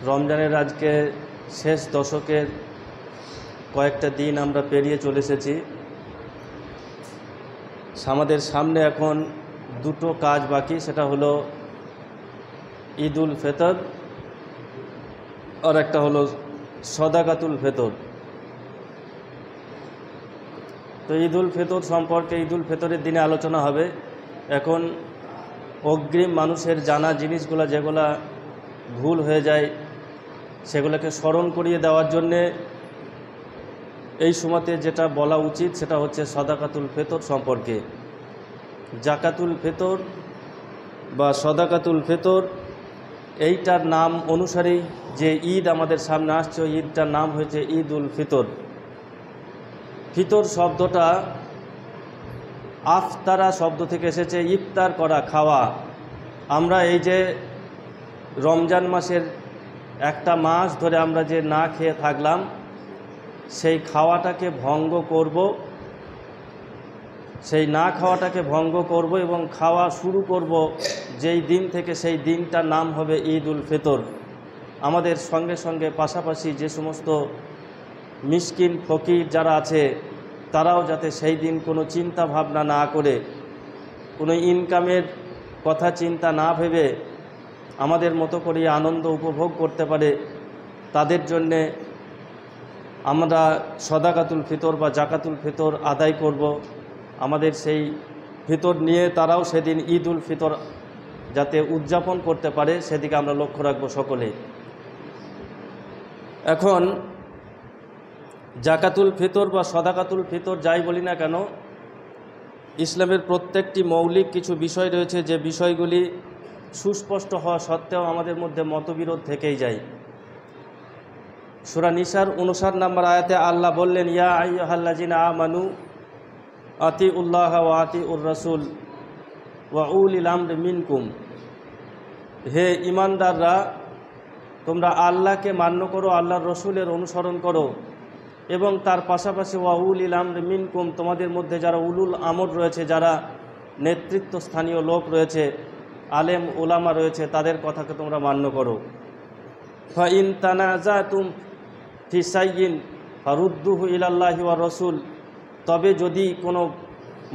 রমজানের আজকে শেষ দশকের কয়েকটা দিন আমরা পেরিয়ে চলে এসেছি। আমাদের সামনে এখন দুটো কাজ বাকি, সেটা হলো ঈদ উল ফিতর আর একটা হলো সদাকাতুল ফিতর। তো ঈদ উল ফিতর সম্পর্কে ঈদ উল ফিতরের দিনে আলোচনা হবে। এখন অগ্রিম মানুষের জানা জিনিসগুলো যেগুলা ভুল হয়ে যায় সেগুলোকে স্মরণ করিয়ে দেওয়ার জন্যে এই সময়তে যেটা বলা উচিত সেটা হচ্ছে সদাকাতুল ফিতর সম্পর্কে। জাকাতুল ফিতর বা সদাকাতুল ফিতর এইটার নাম অনুসারেই যে ঈদ আমাদের সামনে আসছে ওই ঈদটার নাম হয়েছে ঈদ উল ফিতর। ফিতর শব্দটা আফতারা শব্দ থেকে এসেছে, ইফতার করা, খাওয়া। আমরা এই যে রমজান মাসের একটা মাস ধরে আমরা যে না খেয়ে থাকলাম সেই খাওয়াটাকে ভঙ্গ করব, সেই না খাওয়াটাকে ভঙ্গ করব এবং খাওয়া শুরু করব যেই দিন থেকে সেই দিনটার নাম হবে ঈদ উল ফিতর। আমাদের সঙ্গে সঙ্গে পাশাপাশি যে সমস্ত মিসকিন ফকির যারা আছে তারাও যাতে সেই দিন কোনো চিন্তা ভাবনা না করে, কোনো ইনকামের কথা চিন্তা না ভেবে আমাদের মতো করে আনন্দ উপভোগ করতে পারে, তাদের জন্যে আমরা সদাকাতুল ফিতর বা জাকাতুল ফিতর আদায় করব। আমাদের সেই ফিতর নিয়ে তারাও সেদিন ঈদ উল ফিতর যাতে উদযাপন করতে পারে সেদিকে আমরা লক্ষ্য রাখবো সকলে। এখন জাকাতুল ফিতর বা সদাকাতুল ফিতর যাই বলি না কেন, ইসলামের প্রত্যেকটি মৌলিক কিছু বিষয় রয়েছে যে বিষয়গুলি সুস্পষ্ট হওয়া সত্ত্বেও আমাদের মধ্যে মতবিরোধ থেকেই যায়। সূরা নিসার 59 নম্বর আয়াতে আল্লাহ বললেন, ইয়া আইয়ুহাল্লাযিনা আমানু আতিউল্লাহ ওয়া আতিউর রাসূল ওয়া উলিল আমরি মিনকুম। হে ঈমানদাররা, তোমরা আল্লাহকে মান্য করো, আল্লাহর রসুলের অনুসরণ করো এবং তার পাশাপাশি ওয়া উলিল আমরি মিনকুম, তোমাদের মধ্যে যারা উলুল আমর রয়েছে, যারা নেতৃত্ব স্থানীয় লোক রয়েছে, আলেম ওলামা রয়েছে, তাদের কথাকে তোমরা মান্য করো। ফা ইন তানাজাতুম ফি শাইইন ফারুদ্দুহু ইলাল্লাহি ওয়া রাসূল। তবে যদি কোনো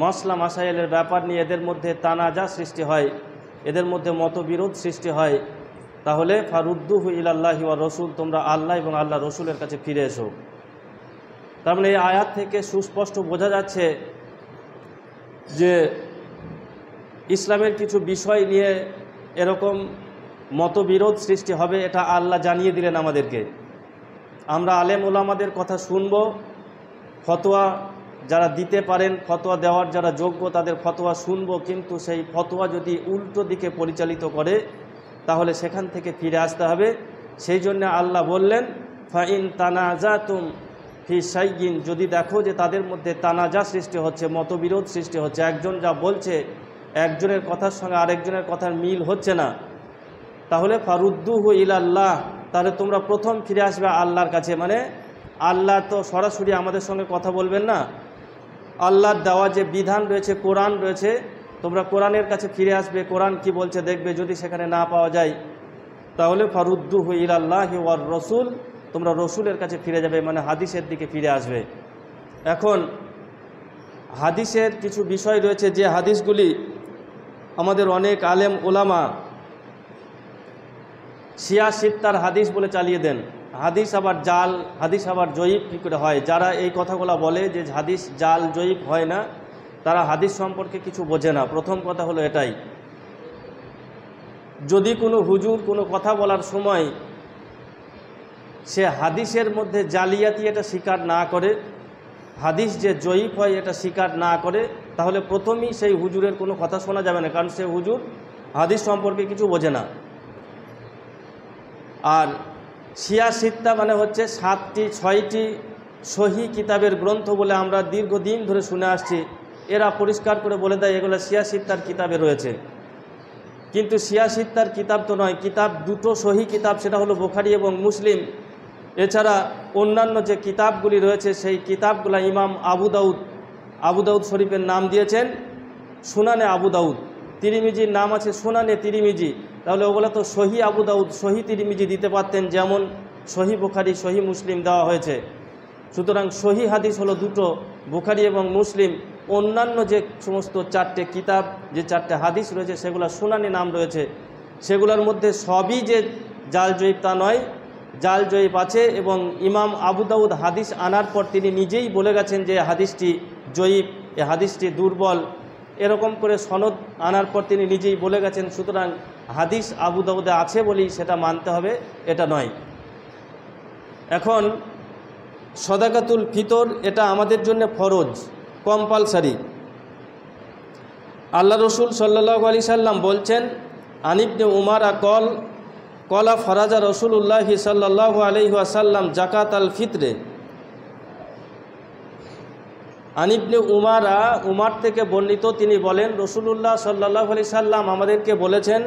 মসলা মাসাইলের ব্যাপার নিয়ে এদের মধ্যে তানাজা সৃষ্টি হয়, এদের মধ্যে মতবিরোধ সৃষ্টি হয়, তাহলে ফারুদ্দুহু ইলাল্লাহি ওয়া রাসূল, তোমরা আল্লাহ এবং আল্লাহ রসুলের কাছে ফিরে এসো। তার মানে এই আয়াত থেকে সুস্পষ্ট বোঝা যাচ্ছে যে ইসলামের কিছু বিষয় নিয়ে এরকম মতবিরোধ সৃষ্টি হবে, এটা আল্লাহ জানিয়ে দিলেন আমাদেরকে। আমরা আলেম ওলামাদের কথা শুনব, ফতোয়া যারা দিতে পারেন, ফতোয়া দেওয়ার যারা যোগ্য তাদের ফতোয়া শুনব, কিন্তু সেই ফতোয়া যদি উল্টো দিকে পরিচালিত করে তাহলে সেখান থেকে ফিরে আসতে হবে। সেই জন্য আল্লাহ বললেন, ফাইন তানাজাতুম ফি শাইইন, যদি দেখো যে তাদের মধ্যে তানাজা সৃষ্টি হচ্ছে, মতবিরোধ সৃষ্টি হচ্ছে, একজন যা বলছে একজনের কথার সঙ্গে আরেকজনের কথার মিল হচ্ছে না, তাহলে ফারুদ্দুহু ইলাল্লাহ, তাহলে তোমরা প্রথম ফিরে আসবে আল্লাহর কাছে। মানে আল্লাহ তো সরাসরি আমাদের সঙ্গে কথা বলবেন না, আল্লাহর দেওয়া যে বিধান রয়েছে, কোরআন রয়েছে, তোমরা কোরআনের কাছে ফিরে আসবে, কোরআন কি বলছে দেখবে। যদি সেখানে না পাওয়া যায় তাহলে ফারুদ্দুহু ইলাল্লাহি ওয়ার রাসূল, তোমরা রসুলের কাছে ফিরে যাবে, মানে হাদিসের দিকে ফিরে আসবে। এখন হাদিসের কিছু বিষয় রয়েছে যে হাদিসগুলি আমাদের অনেক আলেম ওলামা শিয়া সিত্তার হাদিস বলে চালিয়ে দেন। হাদিস আবার জাল, হাদিস আবার জয়ীফ কী করে হয়? যারা এই কথাগুলো বলে যে হাদিস জাল জয়ীফ হয় না, তারা হাদিস সম্পর্কে কিছু বোঝে না। প্রথম কথা হলো এটাই, যদি কোনো হুজুর কোনো কথা বলার সময় সে হাদিসের মধ্যে জালিয়াতি এটা স্বীকার না করে, হাদিস যে জয়ীফ হয় এটা স্বীকার না করে, তাহলে প্রথমেই সেই হুজুরের কোনো কথা শোনা যাবে না, কারণ সে হুজুর হাদিস সম্পর্কে কিছু বোঝে না। আর শিয়া সিত্তা মানে হচ্ছে 6টি সহি কিতাবের গ্রন্থ বলে আমরা দীর্ঘদিন ধরে শুনে আসছি। এরা পরিষ্কার করে বলে দেয় এগুলো শিয়া সিত্তার কিতাবে রয়েছে, কিন্তু শিয়া সিত্তার কিতাব তো নয়। কিতাব দুটো সহি কিতাব, সেটা হলো বুখারী এবং মুসলিম। এছাড়া অন্যান্য যে কিতাবগুলি রয়েছে সেই কিতাবগুলো ইমাম আবু দাউদ শরীফের নাম দিয়েছেন সুনানে আবু দাউদ, তিরমিজির নাম আছে সুনানে তিরমিজি। তাহলে ওগুলো তো সহি আবু দাউদ, সহি তিরমিজি দিতে পারতেন, যেমন সহি বুখারি, সহি মুসলিম দেওয়া হয়েছে। সুতরাং সহি হাদিস হলো দুটো, বুখারি এবং মুসলিম। অন্যান্য যে সমস্ত 4টে কিতাব, যে 4টে হাদিস রয়েছে, সেগুলো সুনানি নাম রয়েছে, সেগুলোর মধ্যে সবই যে জাল জয়ীব তা নয়, জাল জয়ীব আছে। এবং ইমাম আবু দাউদ হাদিস আনার পর তিনি নিজেই বলে গেছেন যে হাদিসটি জয়ীব, এ হাদিসটি দুর্বল, এরকম করে সনদ আনার পর তিনি নিজেই বলে গেছেন। সুতরাং হাদিস আবু দাউদে আছে বলেই সেটা মানতে হবে, এটা নয়। এখন সদাকাতুল ফিতর এটা আমাদের জন্য ফরজ, কম্পালসারি। আল্লাহ রসুল সাল্লাল্লাহু আলাইহি সাল্লাম বলছেন, আনিবনে উমারা কলা ফরাজা রসুল্লাহি সাল্লাল্লাহু আলাইহি ওয়াসাল্লাম জাকাত আল ফিতরে। আনিবনে উমার থেকে বর্ণিত, তিনি বলেন রসুলুল্লাহ সাল্লাল্লাহু আলাইহি সাল্লাম আমাদেরকে বলেছেন,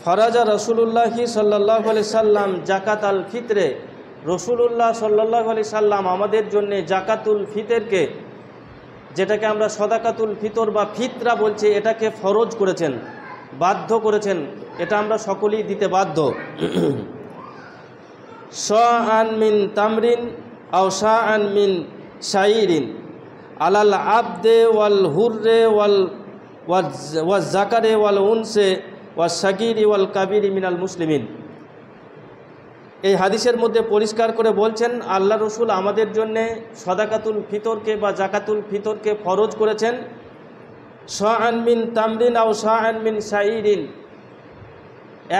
ফরাজা রসুলুল্লাহি সাল্লাল্লাহু আলাইহি সাল্লাম জাকাত আল ফিতরে। রসুলুল্লাহ সাল্লাল্লাহু আলাইহি সাল্লাম আমাদের জন্য জাকাতুল ফিতরকে, যেটাকে আমরা সদাকাতুল ফিতর বা ফিতরা বলছি, এটাকে ফরজ করেছেন, বাধ্য করেছেন। এটা আমরা সকলেই দিতে বাধ্য। শাআন মিন তামরিন আও শাআন মিন শাইরিন আলাল আবদে ওয়াল হুররে ওয়াল জাকারে ওয়াল উনসে ওয়াল সাগিরি ওয়াল কাবিরি মিনাল মুসলিমিন। এই হাদিসের মধ্যে পরিষ্কার করে বলছেন আল্লাহ রসুল আমাদের জন্যে সদাকাতুল ফিতরকে বা জাকাতুল ফিতরকে ফরজ করেছেন। শাআন মিন তামরিন আও শাআন মিন শাইরিন,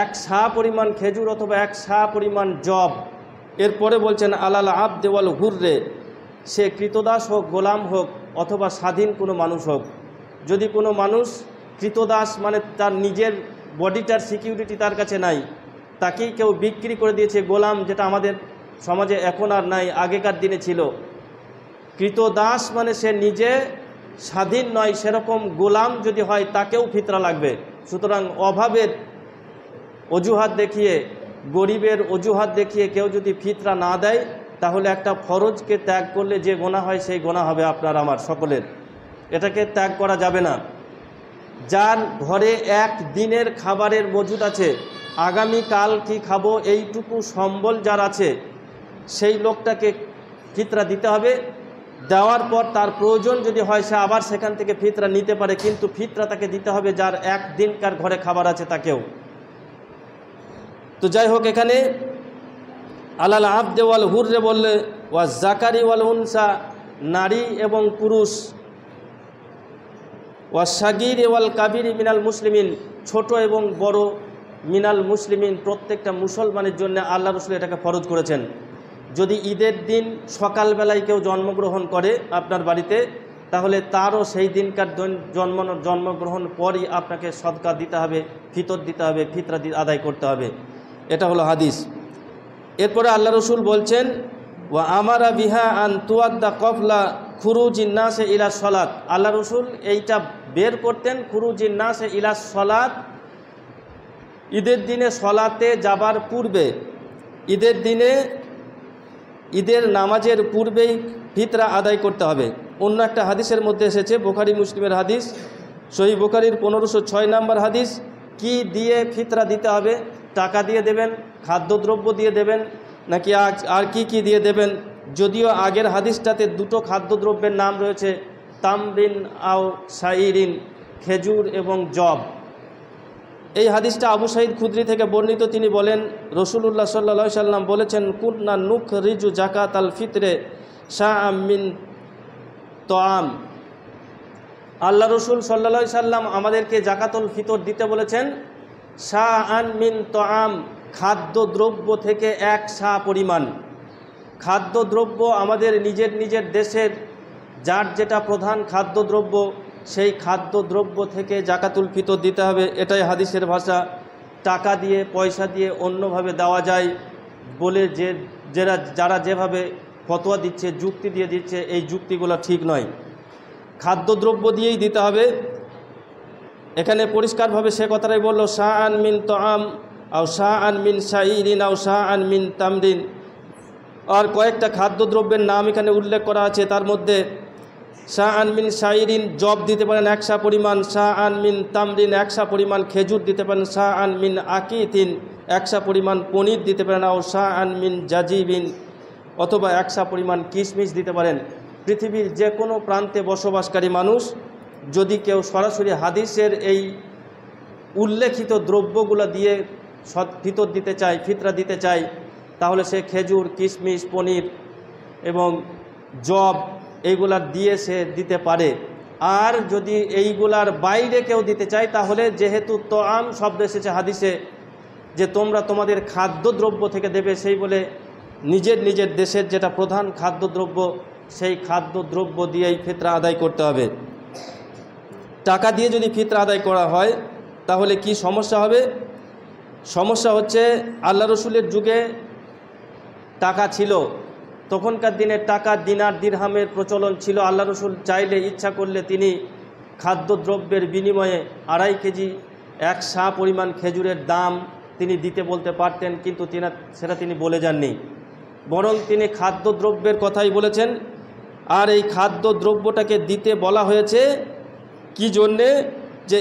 1 সা পরিমাণ খেজুর অথবা 1 সা পরিমাণ জব। এরপরে বলছেন আলাল আবদে ওয়াল হুররে, সে কৃতদাস হোক, গোলাম হোক, অথবা স্বাধীন কোনো মানুষ হোক। যদি কোনো মানুষ কৃতদাস, মানে তার নিজের বডিটার সিকিউরিটি তার কাছে নাই, তাকেই কেউ বিক্রি করে দিয়েছে, গোলাম, যেটা আমাদের সমাজে এখন আর নাই, আগেকার দিনে ছিল। কৃতদাস মানে সে নিজে স্বাধীন নয়, সেরকম গোলাম যদি হয় তাকেও ফিতরা লাগবে। সুতরাং অভাবের অজুহাত দেখিয়ে, গরিবের অজুহাত দেখিয়ে কেউ যদি ফিতরা না দেয়, তাহলে একটা ফরজকে ত্যাগ করলে যে গোনা হয় সেই গোনা হবে আপনার আমার সকলের। এটাকে ত্যাগ করা যাবে না। যার ঘরে 1 দিনের খাবারের মজুদ আছে, আগামীকাল কি খাবো এইটুকু সম্বল যার আছে, সেই লোকটাকে ফিতরা দিতে হবে। দেওয়ার পর তার প্রয়োজন যদি হয় সে আবার সেখান থেকে ফিতরা নিতে পারে, কিন্তু ফিতরা তাকে দিতে হবে যার 1 দিনকার ঘরে খাবার আছে তাকেও। তো যাই হোক, এখানে আলাল আবদে ওয়াল হুররে বললে ওয়া জাকারি ওয়াল উনসা, নারী এবং পুরুষ, ওয়া সাগির ওয়াল কাবির মিনাল মুসলিমিন, ছোট এবং বড়, মিনাল মুসলিমিন, প্রত্যেকটা মুসলমানের জন্য আল্লাহ রসুল এটাকে ফরজ করেছেন। যদি ঈদের দিন সকালবেলায় কেউ জন্মগ্রহণ করে আপনার বাড়িতে, তাহলে তারও সেই দিনকার জন্মগ্রহণ পরই আপনাকে সদকা দিতে হবে, ফিতর দিতে হবে, ফিতরা আদায় করতে হবে। এটা হলো হাদিস। এরপরে আল্লাহ রসুল বলছেন, ওয়া আমারা বিহা আন তুয়াদ্দা কফলা খুরুজিন নাসে ইলা সলাত। আল্লাহ রসুল এইটা বের করতেন, খুরুজিন নাসে ইলা সলাত, ঈদের দিনে সলাতে যাবার পূর্বে, ঈদের দিনে ঈদের নামাজের পূর্বেই ফিতরা আদায় করতে হবে। অন্য একটা হাদিসের মধ্যে এসেছে, বুখারী মুসলিমের হাদিস, সহিহ বুখারীর 1506 নম্বর হাদিস। কি দিয়ে ফিতরা দিতে হবে? টাকা দিয়ে দেবেন, খাদ্যদ্রব্য দিয়ে দেবেন, নাকি আর কি দিয়ে দেবেন? যদিও আগের হাদিসটাতে 2টো খাদ্যদ্রব্যের নাম রয়েছে, তামরিন আও শাইরিন, খেজুর এবং জব। এই হাদিসটা আবু সাঈদ খুদরি থেকে বর্ণিত। তিনি বলেন রসুলুল্লাহ সাল্লাল্লাহু আলাইহি সাল্লাম বলেছেন, কুননা নুখরিজু জাকাত আল ফিতরে শাআম মিন তোয়াম। আল্লাহ রসুল সাল্লাল্লাহু আলাইহি সাল্লাম আমাদেরকে জাকাতুল ফিতর দিতে বলেছেন শাআন মিন তোয়াম, খাদ্যদ্রব্য থেকে 1 সা পরিমাণ। খাদ্যদ্রব্য আমাদের নিজের দেশের যার যেটা প্রধান খাদ্যদ্রব্য, সেই খাদ্যদ্রব্য থেকে জাকাতুল ফিতর দিতে হবে। এটাই হাদিসের ভাষা। টাকা দিয়ে, পয়সা দিয়ে, অন্যভাবে দেওয়া যায় বলে যারা যেভাবে ফতোয়া দিচ্ছে, যুক্তি দিয়ে দিচ্ছে, এই যুক্তিগুলো ঠিক নয়। খাদ্যদ্রব্য দিয়েই দিতে হবে। এখানে পরিষ্কারভাবে সে কথাটাই বলল, শাআন মিন তোয়াম আও শাআন মিন শাইরিন আও শাআন মিন তামরিন। আর কয়েকটা খাদ্যদ্রব্যের নাম এখানে উল্লেখ করা আছে, তার মধ্যে শাআন মিন শাইরিন জব দিতে পারেন 100 পরিমাণ, শাআন মিন তামরিন 100 পরিমাণ খেজুর দিতে পারেন, শাআন মিন আকিতিন 100 পরিমাণ পনির দিতে পারেন, ও শাআন মিন জাজিবিন অথবা 100 পরিমাণ কিশমিশ দিতে পারেন। পৃথিবীর যে কোনো প্রান্তে বসবাসকারী মানুষ যদি কেউ সরাসরি হাদিসের এই উল্লেখিত দ্রব্যগুলো দিয়ে ফিতর দিতে চায়, ফিতরা দিতে চায়, তাহলে সে খেজুর, কিশমিশ, পনির এবং জব এইগুলা দিয়ে সে দিতে পারে। আর যদি এইগুলার বাইরে কেউ দিতে চায়, তাহলে যেহেতু তোআম শব্দ এসেছে হাদিসে যে তোমরা তোমাদের খাদ্যদ্রব্য থেকে দেবে, সেই বলে নিজের নিজের দেশের যেটা প্রধান খাদ্যদ্রব্য সেই খাদ্যদ্রব্য দিয়েই ফিতরা আদায় করতে হবে। টাকা দিয়ে যদি ফিতরা আদায় করা হয় তাহলে কি সমস্যা হবে? সমস্যা হচ্ছে আল্লাহ রসুলের যুগে টাকা ছিল, তখনকার দিনে টাকা দিনার দিরহামের প্রচলন ছিল। আল্লাহ রসুল চাইলে ইচ্ছা করলে তিনি খাদ্যদ্রব্যের বিনিময়ে 2.5 কেজি 1 সা পরিমাণ খেজুরের দাম তিনি দিতে বলতে পারতেন, কিন্তু সেটা তিনি বলে যাননি, বরং তিনি খাদ্যদ্রব্যের কথাই বলেছেন। আর এই খাদ্যদ্রব্যটাকে দিতে বলা হয়েছে কি জন্যে? যে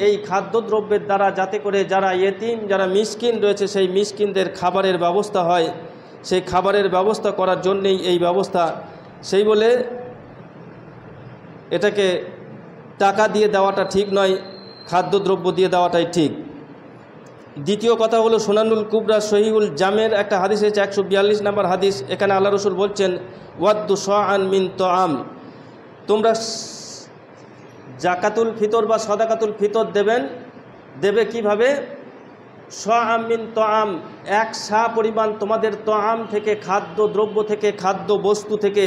এই খাদ্যদ্রব্যের দ্বারা যাতে করে যারা ইয়েতিম, যারা মিসকিন রয়েছে, সেই মিসকিনদের খাবারের ব্যবস্থা হয়, সেই খাবারের ব্যবস্থা করার জন্যেই এই ব্যবস্থা। সেই বলে এটাকে টাকা দিয়ে দেওয়াটা ঠিক নয়, খাদ্যদ্রব্য দিয়ে দেওয়াটাই ঠিক। দ্বিতীয় কথা হলো সুনানুল কুবরা সহিহুল জামের একটা হাদিস হয়েছে 142 নম্বর হাদিস। এখানে আল্লাহ রসুল বলছেন ওয়াদ্দু শাআন মিন তোআম, তোমরা জাকাতুল ফিতর বা সদাকাতুল ফিতর দেবে কিভাবে? শাআন মিন তোআম, 1 সা পরিমাণ তোমাদের তোআম থেকে, খাদ্যদ্রব্য থেকে, খাদ্য বস্তু থেকে,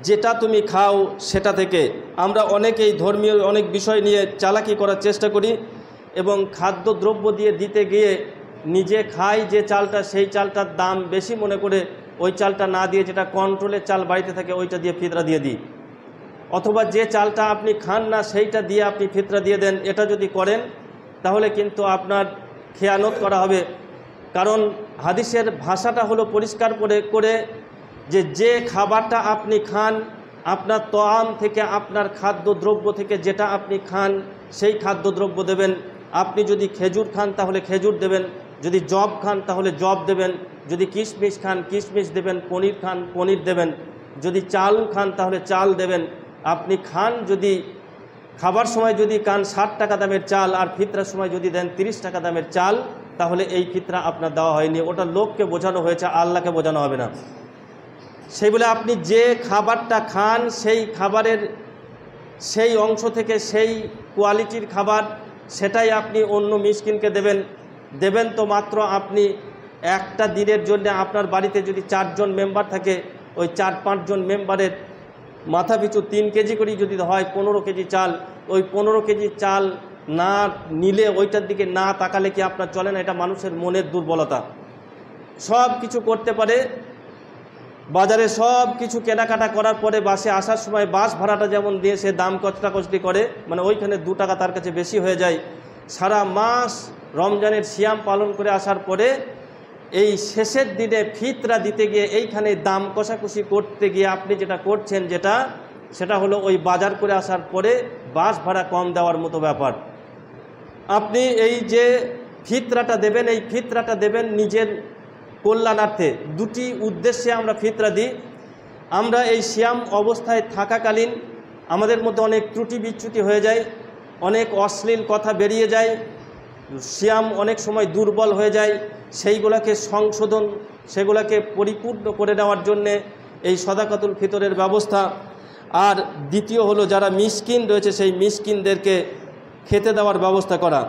যেটা তুমি খাও সেটা থেকে। আমরা অনেকেই ধর্মীয় অনেক বিষয় নিয়ে চালাকি করার চেষ্টা করি এবং খাদ্যদ্রব্য দিয়ে দিতে গিয়ে নিজে খাই যে চালটা, সেই চালটার দাম বেশি মনে করে ওই চালটা না দিয়ে যেটা কন্ট্রোলের চাল বাড়িতে থাকে ওইটা দিয়ে ফিতরা দিয়ে দিই, অথবা যে চালটা আপনি খান না সেইটা দিয়ে আপনি ফিতরা দিয়ে দেন। এটা যদি করেন তাহলে কিন্তু আপনার খেয়ানত করা হবে। কারণ হাদিসের ভাষাটা হলো পরিষ্কার করে যে খাবারটা আপনি খান আপনার তোআম থেকে, আপনার খাদ্যদ্রব্য থেকে যেটা আপনি খান সেই খাদ্যদ্রব্য দেবেন। আপনি যদি খেজুর খান তাহলে খেজুর দেবেন, যদি জব খান তাহলে জব দেবেন, যদি কিশমিশ খান কিশমিশ দেবেন, পনির খান পনির দেবেন, যদি চাল খান তাহলে চাল দেবেন। আপনি খান যদি খাবার সময় যদি খান 60 টাকা দামের চাল আর ফিতরার সময় যদি দেন 30 টাকা দামের চাল, তাহলে এই ফিতরা আপনার দেওয়া হয়নি, ওটা লোককে বোঝানো হয়েছে, আল্লাহকে বোঝানো হবে না। সেই বলে আপনি যে খাবারটা খান সেই খাবারের সেই অংশ থেকে, সেই কোয়ালিটির খাবার, সেটাই আপনি অন্য মিসকিনকে দেবেন তো মাত্র আপনি একটা দিনের জন্য আপনার বাড়িতে যদি 4 জন মেম্বার থাকে, ওই 4-5 জন মেম্বারের মাথা পিছু 3 কেজি করেই যদি হয় 15 কেজি চাল, ওই 15 কেজি চাল না নিলে, ওইটার দিকে না তাকালে কি আপনার চলে না? এটা মানুষের মনের দুর্বলতা। সব কিছু করতে পারে, বাজারে সব কিছু কেনাকাটা করার পরে বাসে আসার সময় বাস ভাড়াটা যেমন দিয়ে সে দাম কষ্টাকষ্টি করে, মানে ওইখানে 2 টাকা তার কাছে বেশি হয়ে যায়। সারা মাস রমজানের সিয়াম পালন করে আসার পরে এই শেষের দিনে ফিতরা দিতে গিয়ে এইখানে দাম কষাকষি করতে গিয়ে আপনি যেটা করছেন, সেটা হলো ওই বাজার করে আসার পরে বাস ভাড়া কম দেওয়ার মতো ব্যাপার। আপনি এই যে ফিতরাটা দেবেন, এই ফিতরাটা দেবেন নিজের কল্যাণার্থে। 2টি উদ্দেশ্যে আমরা ফিতরা দিই। আমরা এই সিয়াম অবস্থায় থাকাকালীন আমাদের মধ্যে অনেক ত্রুটি বিচ্যুতি হয়ে যায়, অনেক অশ্লীল কথা বেরিয়ে যায়, সিয়াম অনেক সময় দুর্বল হয়ে যায়। সেইগুলোকে সংশোধন, সেগুলোকে পরিপূর্ণ করে নেওয়ার জন্যে এই সদাকাতুল ফিতরের ব্যবস্থা। আর দ্বিতীয় হলো যারা মিসকিন রয়েছে সেই মিসকিনদেরকে খেতে দেওয়ার ব্যবস্থা করা।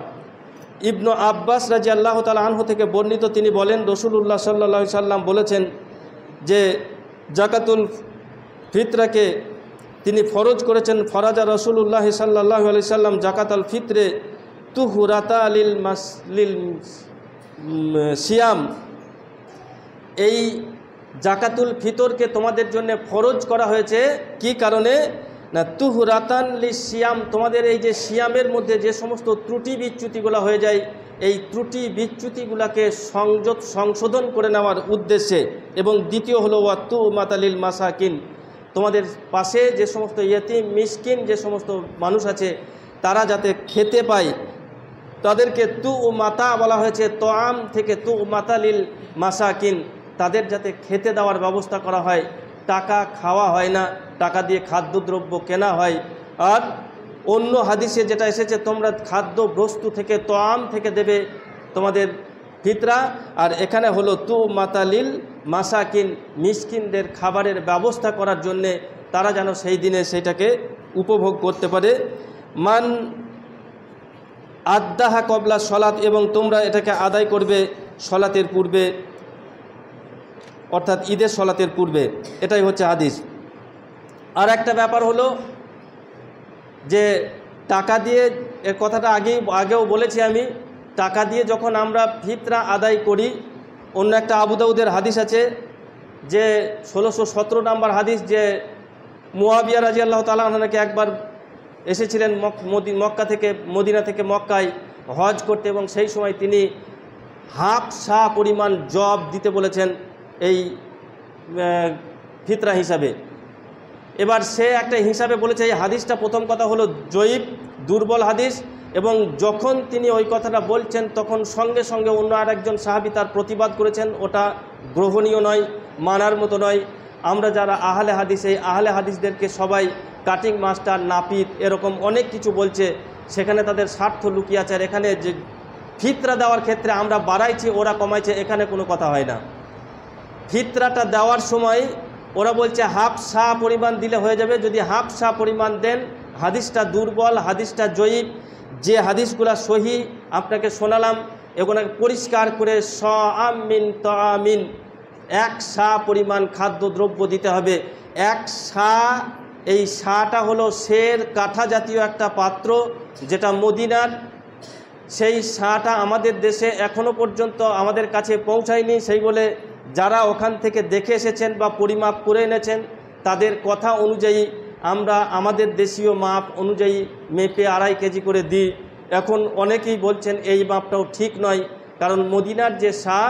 ইবনু আব্বাস রাদিয়াল্লাহু তাআলা আনহু থেকে বর্ণিত, তিনি বলেন রাসূলুল্লাহ সাল্লাল্লাহু আলাইহি সাল্লাম বলেছেন যে জাকাতুল ফিতরাকে তিনি ফরজ করেছেন। ফরাজা রাসূলুল্লাহ সাল্লাল্লাহু আলাইহি সাল্লাম জাকাতুল ফিতরে তুহুরাতা লিল সিয়াম, এই জাকাতুল ফিতরকে তোমাদের জন্য ফরজ করা হয়েছে কি কারণে? না তুহুরাতান লিস সিয়াম, তোমাদের এই যে সিয়ামের মধ্যে যে সমস্ত ত্রুটি বিচ্যুতিগুলো হয়ে যায়, এই ত্রুটি বিচ্যুতিগুলোকে সংশোধন করে নেওয়ার উদ্দেশ্যে। এবং দ্বিতীয় হলো ওয়াতু মাতালিল মাসাকিন, তোমাদের পাশে যে সমস্ত ইয়েতিম মিসকিন যে সমস্ত মানুষ আছে তারা যাতে খেতে পায়, তাদেরকে তু মাতা বলা হয়েছে, তোয়াম থেকে তু মাতালিল মাসাকিন, তাদের যাতে খেতে দেওয়ার ব্যবস্থা করা হয়। টাকা খাওয়া হয় না, টাকা দিয়ে খাদ্যদ্রব্য কেনা হয়। আর অন্য হাদিসে যেটা এসেছে, তোমরা খাদ্য বস্তু থেকে তোয়াম থেকে দেবে তোমাদের ফিতরা। আর এখানে হলো তু মাতালিল মাসাকিন, মিসকিনদের খাবারের ব্যবস্থা করার জন্যে, তারা যেন সেই দিনে সেইটাকে উপভোগ করতে পারে। মান আদ্দাহা কবলা সলাত, এবং তোমরা এটাকে আদায় করবে সলাতের পূর্বে, অর্থাৎ ঈদের সলাতের পূর্বে। এটাই হচ্ছে হাদিস। আর একটা ব্যাপার হলো যে টাকা দিয়ে, এর কথাটা আগেও বলেছি আমি, টাকা দিয়ে যখন আমরা ফিতরা আদায় করি, অন্য একটা আবু দাউদের হাদিস আছে যে 1617 নম্বর হাদিস, যে মুয়াবিয়া রাদিয়াল্লাহু তাআলা আনহুকে একবার এসেছিলেন মক্কা থেকে, মদিনা থেকে মক্কায় হজ করতে, এবং সেই সময় তিনি হাফ সা পরিমাণ জব দিতে বলেছেন এই ফিতরা হিসাবে। এবার সে একটা হিসাবে বলেছে, এই হাদিসটা প্রথম কথা হলো জয়ীফ, দুর্বল হাদিস, এবং যখন তিনি ওই কথাটা বলছেন তখন সঙ্গে সঙ্গে অন্য আরেকজন সাহাবী তার প্রতিবাদ করেছেন, ওটা গ্রহণীয় নয়, মানার মতো নয়। আমরা যারা আহলে হাদিস, এই আহলে হাদিসদেরকে সবাই কাটিং মাস্টার, নাপিত, এরকম অনেক কিছু বলছে, সেখানে তাদের স্বার্থ লুকিয়ে আছে। আর এখানে যে ফিতরা দেওয়ার ক্ষেত্রে আমরা বাড়াইছি, ওরা কমাইছে, এখানে কোনো কথা হয় না। ফিতরাটা দেওয়ার সময় ওরা বলছে হাফ সা পরিমাণ দিলে হয়ে যাবে। যদি হাফ সা পরিমাণ দেন, হাদিসটা দুর্বল, হাদিসটা জয়ীফ। যে হাদিসগুলা সহি আপনাকে শোনালাম, এগুলো পরিষ্কার করে সআমিন তামিন, এক সা পরিমাণ খাদ্যদ্রব্য দিতে হবে। এক সা, এই সাটা হলো শের কাঠা জাতীয় একটা পাত্র, যেটা মদিনার। সেই সাটা আমাদের দেশে এখনও পর্যন্ত আমাদের কাছে পৌঁছায়নি। সেই বলে যারা ওখান থেকে দেখে এসেছেন বা পরিমাপ করে এনেছেন, তাদের কথা অনুযায়ী আমরা আমাদের দেশীয় মাপ অনুযায়ী মেপে 2.5 কেজি করে দিই। এখন অনেকেই বলছেন এই মাপটাও ঠিক নয়, কারণ মদিনার যে সা,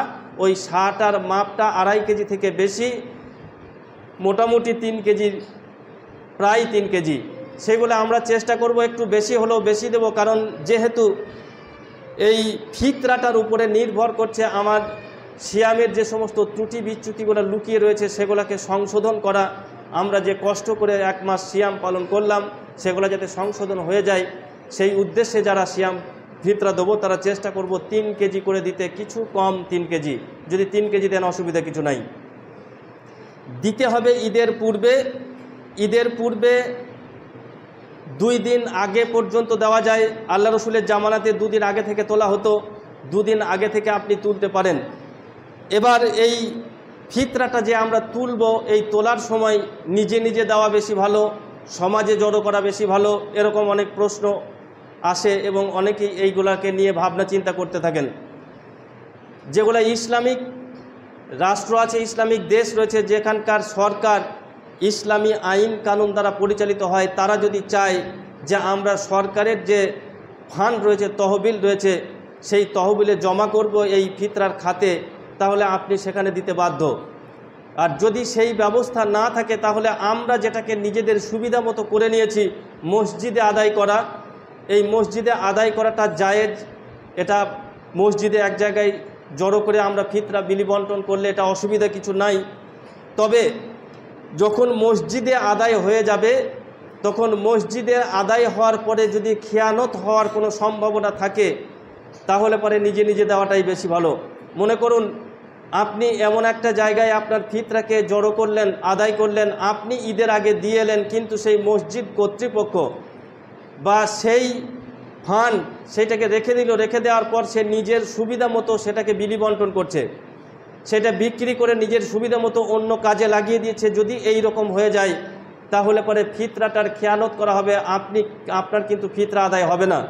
ওই সাটার মাপটা 2.5 কেজি থেকে বেশি, মোটামুটি 3 কেজির, প্রায় 3 কেজি। সেগুলো আমরা চেষ্টা করব একটু বেশি হলেও বেশি দেব, কারণ যেহেতু এই ফিতরাটার উপরে নির্ভর করছে আমার সিয়ামের যে সমস্ত ত্রুটি বিচ্যুতিগুলো লুকিয়ে রয়েছে, সেগুলোকে সংশোধন করা। আমরা যে কষ্ট করে 1 মাস সিয়াম পালন করলাম, সেগুলো যাতে সংশোধন হয়ে যায়, সেই উদ্দেশ্যে যারা সিয়াম ফিতরা দেবো তারা চেষ্টা করব 3 কেজি করে দিতে, কিছু কম 3 কেজি। যদি 3 কেজি দেন অসুবিধা কিছু নাই। দিতে হবে ঈদের পূর্বে। ঈদের পূর্বে 2 দিন আগে পর্যন্ত দেওয়া যায়। আল্লাহ রসুলের জামানাতে 2 দিন আগে থেকে তোলা হতো, 2 দিন আগে থেকে আপনি তুলতে পারেন। এবার এই ফিতরাটা যে আমরা তুলব, এই তোলার সময় নিজে নিজে দেওয়া বেশি ভালো, সমাজে জড়ো করা বেশি ভালো, এরকম অনেক প্রশ্ন আসে, এবং অনেকেই এইগুলাকে নিয়ে ভাবনা চিন্তা করতে থাকেন। যেগুলো ইসলামিক রাষ্ট্র আছে, ইসলামিক দেশ রয়েছে, যেখানকার সরকার ইসলামী আইন কানুন দ্বারা পরিচালিত হয়, তারা যদি চায় যে আমরা সরকারের যে ফান্ড রয়েছে, তহবিল রয়েছে, সেই তহবিলে জমা করব এই ফিতরার খাতে, তাহলে আপনি সেখানে দিতে বাধ্য। আর যদি সেই ব্যবস্থা না থাকে, তাহলে আমরা যেটাকে নিজেদের সুবিধা মতো করে নিয়েছি, মসজিদে আদায় করা, এই মসজিদে আদায় করাটা জায়েজ। এটা মসজিদে এক জায়গায় জড়ো করে আমরা ফিতরা বিলি বন্টন করলে এটা অসুবিধা কিছু নাই। তবে যখন মসজিদে আদায় হয়ে যাবে, তখন মসজিদে আদায় হওয়ার পরে যদি খেয়ানত হওয়ার কোনো সম্ভাবনা থাকে, তাহলে পরে নিজে নিজে দেওয়াটাই বেশি ভালো। মনে করুন আপনি এমন একটা জায়গায় আপনার ফিতরাকে জড়ো করলেন, আদায় করলেন, আপনি ঈদের আগে দিয়ে এলেন, কিন্তু সেই মসজিদ কর্তৃপক্ষ বা সেই ফান্ড সেটাকে রেখে দিল, রেখে দেওয়ার পর সে নিজের সুবিধা মতো সেটাকে বিলি বন্টন করছে, সেটা বিক্রি করে নিজের সুবিধা মতো অন্য কাজে লাগিয়ে দিয়েছে। যদি এই রকম হয়ে যায়, তাহলে পরে ফিতরাটার খেয়ানত করা হবে, আপনার কিন্তু ফিতরা আদায় হবে না,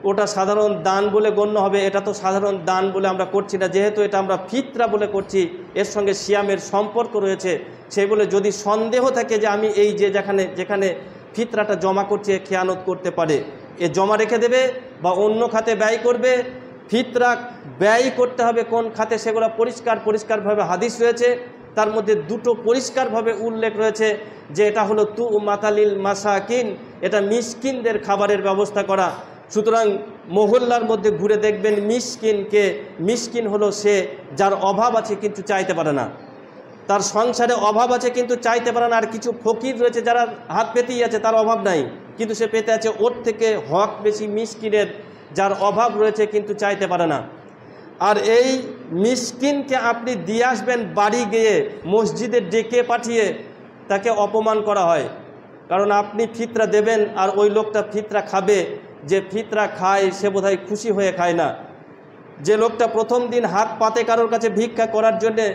ওটা সাধারণ দান বলে গণ্য হবে। এটা তো সাধারণ দান বলে আমরা করছি না, যেহেতু এটা আমরা ফিতরা বলে করছি, এর সঙ্গে সিয়ামের সম্পর্ক রয়েছে। সেই বলে যদি সন্দেহ থাকে যে আমি এই যে যেখানে ফিতরাটা জমা করছে খেয়ানত করতে পারে, এ জমা রেখে দেবে বা অন্য খাতে ব্যয় করবে। ফিতরা ব্যয় করতে হবে কোন খাতে, সেগুলো পরিষ্কারভাবে হাদিস রয়েছে। তার মধ্যে দুটো পরিষ্কারভাবে উল্লেখ রয়েছে যে এটা হলো তু মাতালিল মাসাকিন, এটা মিসকিনদের খাবারের ব্যবস্থা করা। সুতরাং মহল্লার মধ্যে ঘুরে দেখবেন মিসকিনকে, মিসকিন হলো সে যার অভাব আছে কিন্তু চাইতে পারে না, তার সংসারে অভাব আছে কিন্তু চাইতে পারে না। আর কিছু ফকির রয়েছে যারা হাত পেতেই আছে, তার অভাব নাই কিন্তু সে পেতে আছে, ওর থেকে হক বেশি মিসকিনের, যার অভাব রয়েছে কিন্তু চাইতে পারে না। আর এই মিসকিনকে আপনি দিয়ে আসবেন বাড়ি গিয়ে, মসজিদে ডেকে পাঠিয়ে তাকে অপমান করা হয়। কারণ আপনি ফিতরা দেবেন আর ওই লোকটা ফিতরা খাবে, যে ফিতরা খায় সে বোধহয় খুশি হয়ে খায় না। যে লোকটা প্রথম দিন হাত পাতে কারোর কাছে ভিক্ষা করার জন্যে,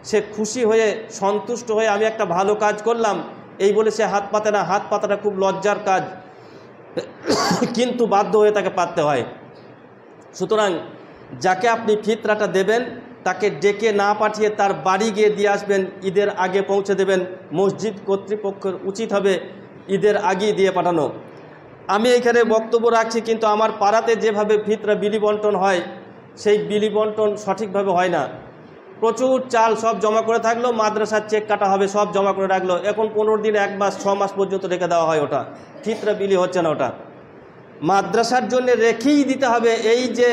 সে খুশি হয়ে সন্তুষ্ট হয়ে আমি একটা ভালো কাজ করলাম এই বলে সে হাত পাতে না। হাত পাতাটা খুব লজ্জার কাজ, কিন্তু বাধ্য হয়ে তাকে পাততে হয়। সুতরাং যাকে আপনি ফিতরাটা দেবেন তাকে ডেকে না পাঠিয়ে তার বাড়ি গিয়ে দিয়ে আসবেন, ঈদের আগে পৌঁছে দেবেন। মসজিদ কর্তৃপক্ষের উচিত হবে ঈদের আগেই দিয়ে পাঠানো। আমি এখানে বক্তব্য রাখছি, কিন্তু আমার পাড়াতে যেভাবে ফিতরা বিলি বন্টন হয় সেই বিলি বন্টন সঠিকভাবে হয় না। প্রচুর চাল সব জমা করে থাকলো, মাদ্রাসার চেক কাটা হবে, সব জমা করে রাখলো, এখন 15 দিন 1 মাস 6 মাস পর্যন্ত রেখে দেওয়া হয়, ওটা ফিতরা বিলি হচ্ছে না। ওটা মাদ্রাসার জন্য রেখেই দিতে হবে, এই যে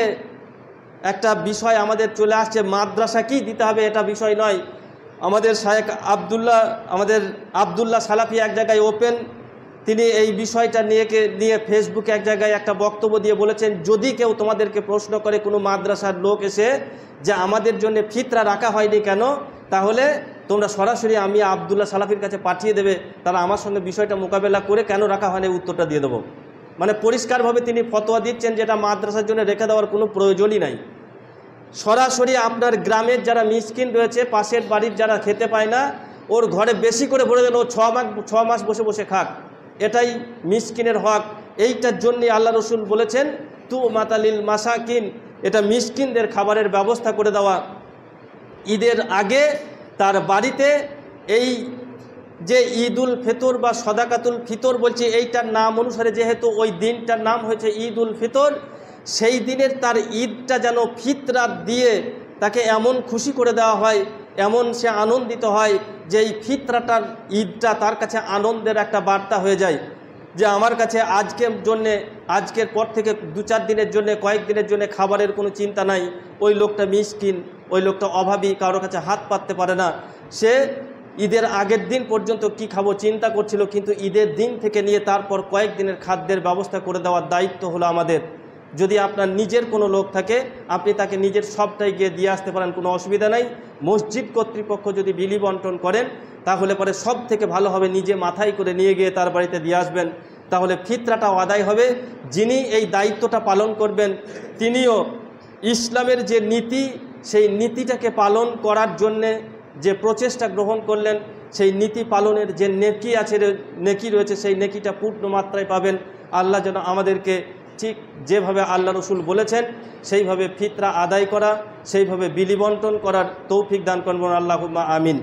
একটা বিষয় আমাদের চলে আসছে, মাদ্রাসাকেই দিতে হবে এটা বিষয় নয়। আমাদের শায়েখ আবদুল্লাহ সালাফি এক জায়গায় ওপেন, তিনি এই বিষয়টা নিয়ে ফেসবুকে এক জায়গায় একটা বক্তব্য দিয়ে বলেছেন, যদি কেউ তোমাদেরকে প্রশ্ন করে কোনো মাদ্রাসার লোক এসে যে আমাদের জন্য ফিতরা রাখা হয়নি কেন, তাহলে তোমরা সরাসরি আমি আবদুল্লাহ সালাফির কাছে পাঠিয়ে দেবে, তারা আমার সঙ্গে বিষয়টা মোকাবেলা করে কেন রাখা হয়নি উত্তরটা দিয়ে দেবো। মানে পরিষ্কারভাবে তিনি ফতোয়া দিচ্ছেন যে এটা মাদ্রাসার জন্য রেখে দেওয়ার কোনো প্রয়োজনই নাই। সরাসরি আপনার গ্রামের যারা মিসকিন রয়েছে, পাশের বাড়ির যারা খেতে পায় না, ওর ঘরে বেশি করে ভরে দেন, ও 6 মাস বসে বসে খাক, এটাই মিসকিনের হক। এইটার জন্যে আল্লাহ রসুল বলেছেন তু মাতালিল মাসাকিন, এটা মিসকিনদের খাবারের ব্যবস্থা করে দেওয়া। ঈদের আগে তার বাড়িতে এই যে ঈদুল ফিতর বা সদাকাতুল ফিতর বলছে, এইটার নাম অনুসারে যেহেতু ওই দিনটার নাম হয়েছে ঈদুল ফিতর, সেই দিনের তার ঈদটা যেন ফিতরা দিয়ে তাকে এমন খুশি করে দেওয়া হয়, এমন সে আনন্দিত হয় যে এই ফিতরাটার ঈদটা তার কাছে আনন্দের একটা বার্তা হয়ে যায়, যে আমার কাছে আজকের পর থেকে 2-4 দিনের জন্য, কয়েকদিনের জন্য খাবারের কোনো চিন্তা নাই। ওই লোকটা মিসকিন, ওই লোকটা অভাবী, কারোর কাছে হাত পাততে পারে না, সে ঈদের আগের দিন পর্যন্ত কি খাবো চিন্তা করছিল, কিন্তু ঈদের দিন থেকে নিয়ে তারপর কয়েকদিনের খাদ্যের ব্যবস্থা করে দেওয়ার দায়িত্ব হলো আমাদের। যদি আপনার নিজের কোনো লোক থাকে, আপনি তাকে নিজের সবটাই গিয়ে দিয়ে আসতে পারেন, কোনো অসুবিধা নাই। মসজিদ কর্তৃপক্ষ যদি বিলি বন্টন করেন তাহলে পরে সব থেকে ভালো হবে নিজে মাথায় করে নিয়ে গিয়ে তার বাড়িতে দিয়ে আসবেন, তাহলে ফিতরাটাও আদায় হবে। যিনি এই দায়িত্বটা পালন করবেন তিনিও ইসলামের যে নীতি, সেই নীতিটাকে পালন করার জন্যে যে প্রচেষ্টা গ্রহণ করলেন, সেই নীতি পালনের যে নেকি রয়েছে সেই নেকিটা পূর্ণ মাত্রায় পাবেন। আল্লাহ যেন আমাদেরকে ঠিক যেভাবে আল্লাহ রসুল বলেছেন সেইভাবে ফিতরা আদায় করা, সেইভাবে বিলি বন্টন করার তৌফিক দান করবেন। আল্লাহুম্মা আমিন।